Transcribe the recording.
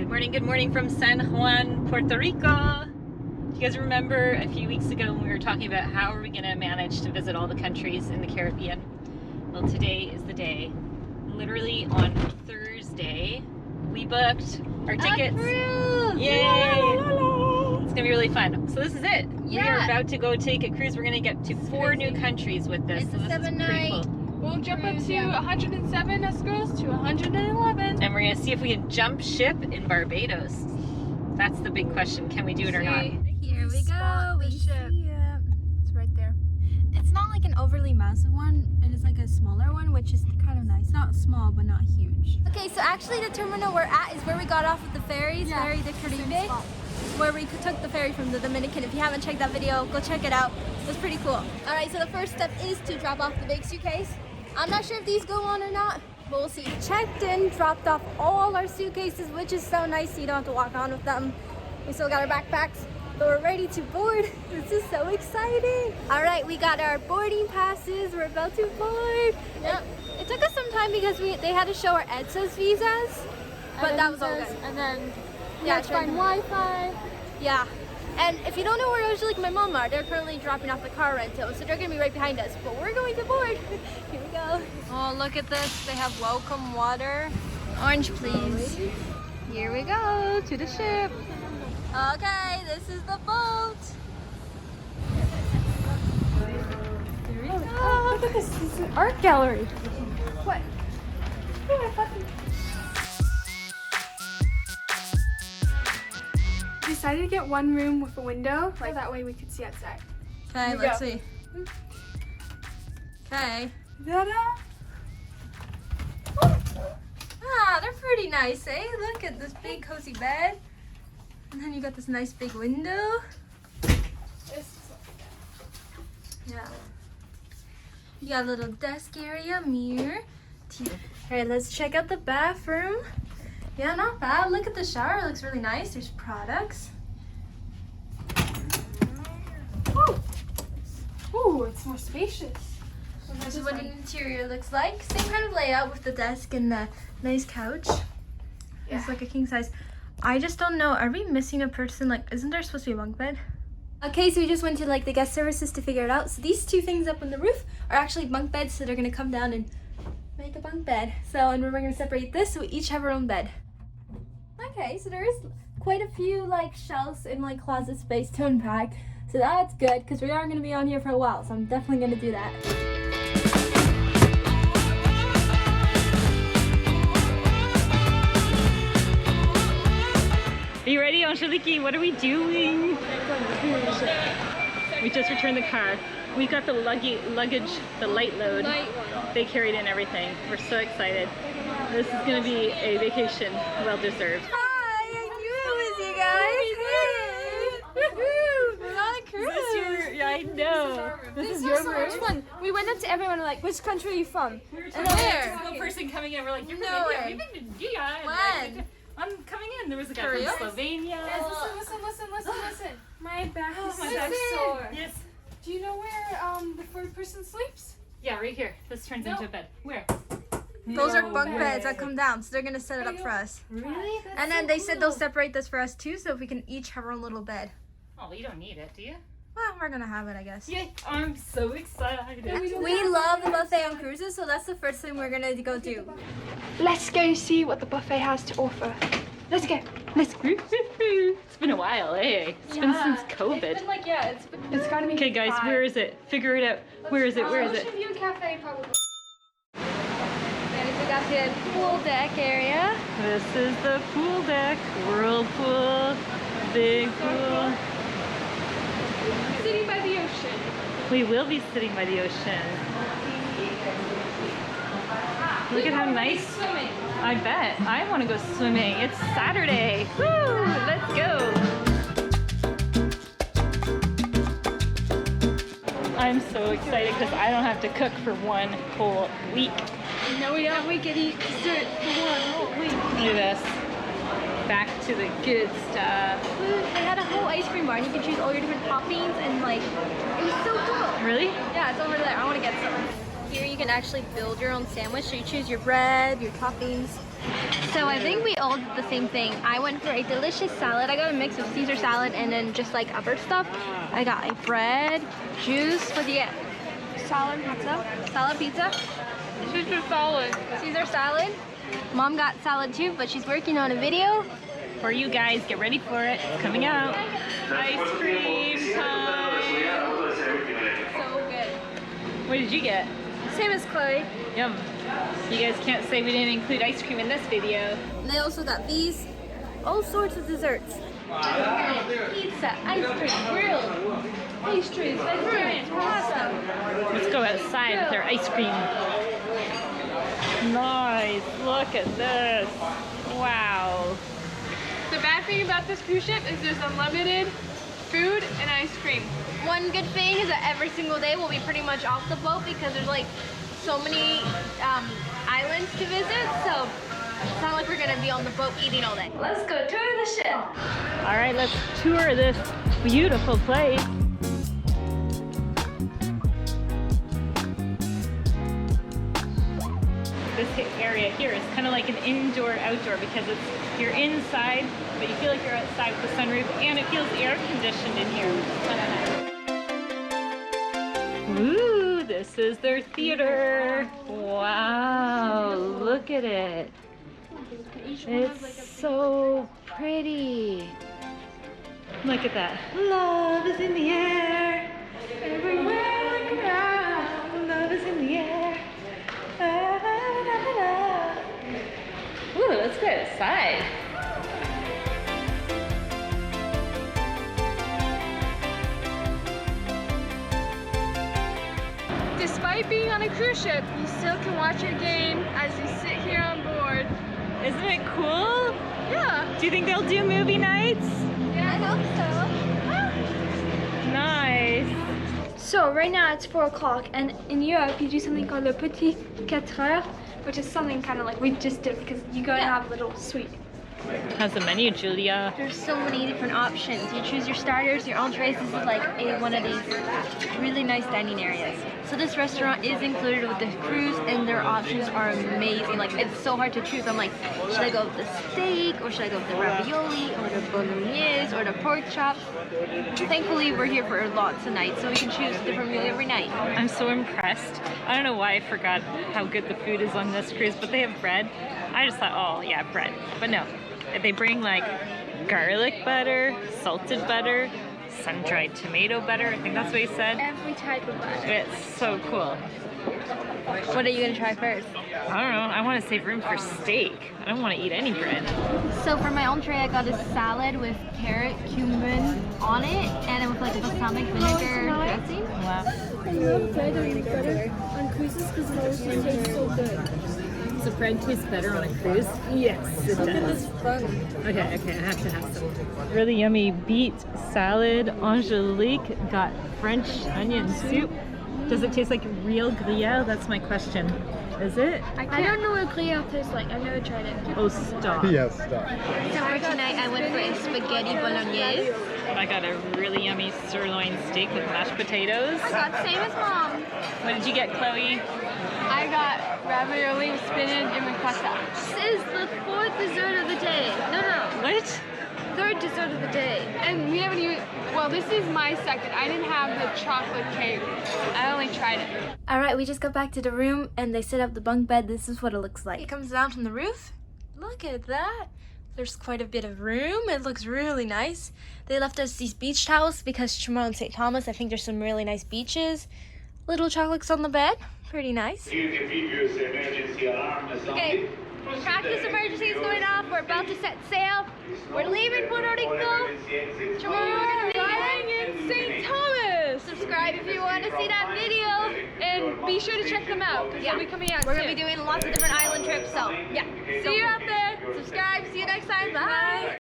Good morning from San Juan, Puerto Rico. Do you guys remember a few weeks ago when we were talking about how are we going to manage to visit all the countries in the Caribbean? Well, today is the day. Literally on Thursday, we booked our tickets. Yay! It's going to be really fun. So this is it. We are about to go take a cruise. We're going to get to 4 new countries with this. It's so a 7-night. cool. We'll jump up to 107 us girls to 111. And we're going to see if we can jump ship in Barbados. That's the big question. Can we do it or not? Here we go. We see it. It's right there. It's not like an overly massive one. It is like a smaller one, which is kind of nice. Not small, but not huge. Okay, so actually the terminal we're at is where we got off of the ferries, Ferry de Caribe, where we took the ferry from the Dominican. If you haven't checked that video, go check it out. It was pretty cool. All right, so the first step is to drop off the big suitcase. I'm not sure if these go on or not, but we'll see. Checked in, dropped off all our suitcases, which is so nice so you don't have to walk on with them. We still got our backpacks, but we're ready to board. This is so exciting. All right, we got our boarding passes. We're about to board. Yep. It took us some time because they had to show our EDSA's visas, but that was all good. And then we had to find Wi-Fi. Yeah. And if you don't know where Angelique and my mom are, they're currently dropping off the car rental, so they're gonna be right behind us. But we're going to board. Here we go. Oh, look at this. They have welcome water. Orange, please. Here we go to the ship. Okay, this is the boat. Here we go. Oh, look at this. This is an art gallery. What? Oh, I fucking... We decided to get one room with a window, like that way we could see outside. Okay, let's see. Okay. Ta-da! Ah, they're pretty nice, eh? Look at this big cozy bed. And then you got this nice big window. Yeah. You got a little desk area, mirror. Alright, let's check out the bathroom. Yeah, not bad. Look at the shower. It looks really nice. There's products. Ooh, it's more spacious. This is what the interior looks like. Same kind of layout with the desk and the nice couch. Yeah. It's like a king size. I just don't know. Are we missing a person? Like, isn't there supposed to be a bunk bed? Okay, so we just went to like the guest services to figure it out. So these 2 things up on the roof are actually bunk beds. So they're gonna come down and make a bunk bed. So, and we're gonna separate this so we each have our own bed. Okay, so there is quite a few like shelves in like closet space to unpack. So that's good because we are gonna be on here for a while. So I'm definitely gonna do that. Are you ready, Angelique? What are we doing? We just returned the car. We got the luggage, the light load. They carried in everything. We're so excited. This is going to be a vacation well deserved. Hi, I knew it was you guys. Hey. Woohoo! We're on a cruise. Yeah, I know. This is your so much fun. We went up to everyone like, which country are you from? And where? The person coming in, we're like, you're from No India. way. We've been to India. When? I'm coming in. There was a guy For real? from Slovenia. Guys, listen. My back is my so back's sore. Yes. Do you know where the 4th person sleeps? Yeah, right here. This turns into a bed. Where? Those are No bunk way. beds that come down, so they're gonna set it up for us. Really? And then they said they'll separate this for us too, so if we can each have our own little bed. Oh, well, you don't need it, do you? Well, we're gonna have it, I guess. Yeah, I'm so excited. We love the buffet on cruises, so that's the first thing we're gonna go do. Let's go see what the buffet has to offer. Let's go. Let's go. It's been a while, eh? It's been since COVID. It's been like, it's gotta be. Okay, guys, 5. where is it? Figure it out. Where is it? Where is it? Ocean View Cafe, probably. And we got the pool deck area. This is the pool deck. Whirlpool. Big pool. Sitting by the ocean. We will be sitting by the ocean. Look at how nice. Swimming. I bet. I want to go swimming. It's Saturday. Woo! Let's go. I'm so excited because I don't have to cook for 1 whole week. No, we don't. We can eat dessert for 1 whole week. Look at this. Back to the good stuff. They had a whole ice cream bar and you can choose all your different toppings and like, it was so cool. Really? Yeah, it's over there. I want to get some. Here you can actually build your own sandwich. So you choose your bread, your toppings. So I think we all did the same thing. I went for a delicious salad. I got a mix of Caesar salad and then just like other stuff. I got a bread, juice. What do you get? Salad pizza. Salad pizza. Caesar salad. Caesar salad. Mom got salad too, but she's working on a video. For you guys, get ready for it. It's coming out. Ice cream time. So good. What did you get? Same as Chloe. Yum. You guys can't say we didn't include ice cream in this video. And they also got these, all sorts of desserts. Pizza, ice cream, grilled, pastries, vegetarian, pasta. Let's go outside with our ice cream. Nice. Look at this. Wow. The bad thing about this cruise ship is there's unlimited food and ice cream. One good thing is that every single day we'll be pretty much off the boat because there's like so many islands to visit, so it's not like we're gonna be on the boat eating all day. Let's go tour the ship. All right, let's tour this beautiful place. This area here is kind of like an indoor-outdoor because you're inside, but you feel like you're outside with the sunroof, and it feels air-conditioned in here, which is kind of nice. Ooh, this is their theater. Wow, look at it. It's so pretty. Look at that. Love is in the air. Everywhere I look around, love is in the air. Da, da, da, da, da. Ooh, let's go outside. Despite being on a cruise ship, you still can watch your game as you sit here on board. Isn't it cool? Yeah. Do you think they'll do movie nights? I hope Nice. So right now it's 4 o'clock, and in Europe you do something called le Petit, Quatre, which is something kind of like we just did because you go and have a little sweet. How's the menu, Julia? There's so many different options. You choose your starters, your entrees. This is like one of these really nice dining areas. So this restaurant is included with the cruise, and their options are amazing. Like, it's so hard to choose. I'm like, should I go with the steak, or should I go with the ravioli, or the bolognese, or the pork chops? Thankfully, we're here for lots of nights, so we can choose a different meal every night. I'm so impressed. I don't know why I forgot how good the food is on this cruise, but they have bread. I just thought, oh yeah, bread. But no, they bring like garlic butter, salted butter, sun-dried tomato butter. I think that's what he said. Every type of butter. It's so cool. What are you gonna try first? I don't know. I want to save room for steak. I don't want to eat any bread. So for my entree, I got a salad with carrot, cumin on it, and it with like balsamic vinegar dressing. Wow. I love bread and butter on cruises because it always tastes so good. So bread tastes better on a cruise? Yes, it does. Okay, I have to have some. Really yummy beet salad. Angelique got French onion soup. Does it taste like real gruyere? That's my question. Is it? I don't know what gruyere tastes like. I've never tried it. Oh, stop. Yes, stop. So for tonight, I went for a spaghetti bolognese. I got a really yummy sirloin steak with mashed potatoes. I got same as mom. What did you get, Chloe? I got ravioli with spinach and ricotta. This is the 4th dessert of the day. No. What? 3rd dessert of the day. And we haven't even, well, this is my second. I didn't have the chocolate cake. I only tried it. Alright, we just got back to the room and they set up the bunk bed. This is what it looks like. It comes down from the roof. Look at that. There's quite a bit of room. It looks really nice. They left us these beach towels because tomorrow in St. Thomas, I think there's some really nice beaches. Little chocolates on the bed. Pretty nice. Okay, practice emergency is going off. We're about to set sail. We're leaving Puerto Rico. Tomorrow we're going to be flying in St. Thomas. Subscribe if you want to see that video. And be sure to check them out because they'll be coming out We're soon. going to be doing lots of different island trips, so yeah. See you out there. Subscribe. See you next time. Bye.